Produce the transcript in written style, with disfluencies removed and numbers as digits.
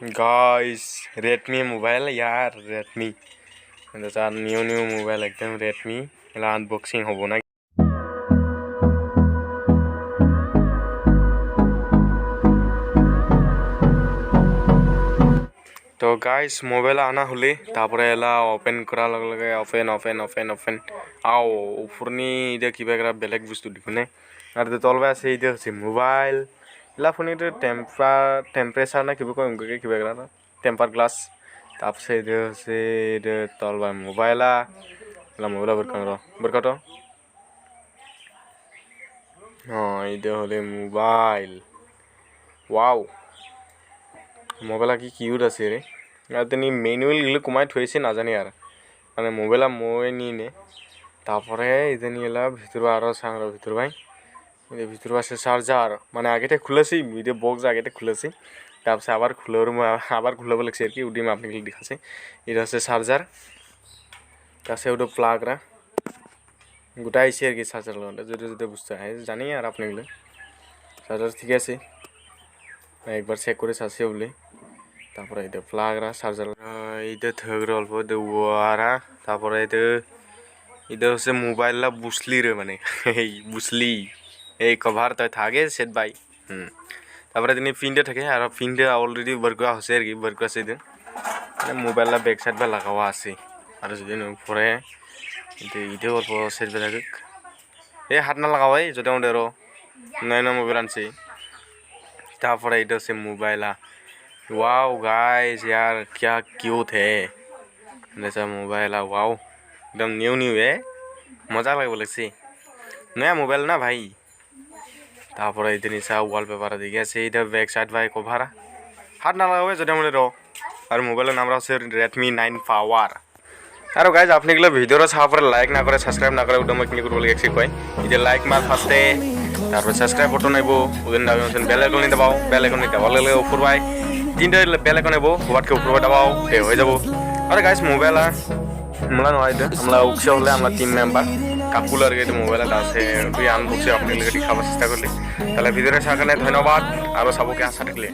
Guys Redmi mobile यार Redmi new mobile एकदम Redmi unboxing होबो ना। तो गाइस मोबाइल आना हले एला ओपेन करा लगे लगे ओपेन ओपेन ओपेन ओपेन आओ ऊपरनी इदे किबा बेलेग बुस्तु दिखुने आरो तलबा से इदे से मोबाइल ला फोनी टेम्परेचर ना किबा टेम्पार ग्लास तापसे इदे से इदे तलबा मोबाइला ला मोबाइला बरकातो हां इदे हले मोबाइल वाओ मोबाइला की किউট আছে রে আতনি ম্যানুয়াল গুলো কমাই থইছে না জানি আর মানে মোবাইলা মই নিনে তারপরে ইদানি এলা ভিতর আরো সাংর ভিতর ভাই এই ভিতর আছে চার্জার মানে আগেতে খুলেছি ভিডিও বক্স আগেতে খুলেছি তারপরে আবার খুলবো লাগছে আর কি উডিম আপনাকে দেখাছে এটা আছে চার্জার কাছে ওটা প্লাগ রা গোটা আইছে আর কি চার্জার লন্ডে যদি যদি বুঝতে হয় জানি আর আপনাগুলো চার্জার ঠিক আছে একবার চেক করে চাচ্ছে বলে তারপরে এটা প্লাগ রা চার্জার এটা থগর অল্প দে ওয়ারা তারপরে এটা হচ্ছে মোবাইলটা বুসলি রে মানে এই বুসলি এই কভার তো থাকে সেট ভাই তারপরে তিনি পিনটা থাকে আর পিনটা অলরেডি বরকরা হচ্ছে আর কি বরকরা আছে দিন মানে মোবাইলটা ব্যাক সাইড বা লাগাওয়া আছে আর যদি পরে এটা অল্প সেট বে থাকে এই হাত না লাগাও এই যদি আমাদের নয় মোবাইল আনছে তারপরে এটা হচ্ছে মোবাইলা वाओ गाइस यार क्या क्यूट है जैसा मोबाइल है वाओ एकदम न्यू है मजा लगे बोलेছি नया मोबाइल ना भाई তারপরে এই জিনিসা ওয়ালপেপার দিকে আছে এটা ব্যাক সাইড ভাই কভার হাত না লাগাবে যদি মনে রো আর মোবাইলের নাম আছে Redmi 9 পাওয়ার আর গাইস আপনি গুলো ভিডিওর সাপরে লাইক না করে সাবস্ক্রাইব না করে উডম ক্লিক করব লাগে একসি কই এই যে লাইক মার ফাস্টে তারপর সাবস্ক্রাইব বাটন আইবো ওদিন দাও বেল আইকন নি দাও বেল আইকন নি দাও লাগলে উপর ভাই তিনটা বেল আইকন আইবো হোয়াট কে উপর দাও এ হয়ে যাব আরে গাইস মোবাইল আমরা নয় আমরা উকসে হলে আমরা তিন মেম্বার কাকুলার গেট মোবাইল আছে তুই আনবক্সে আপনি লাগি খাবার চেষ্টা করলে তাহলে ভিডিওটা সাকানে ধন্যবাদ আর সবকে আশা রাখলে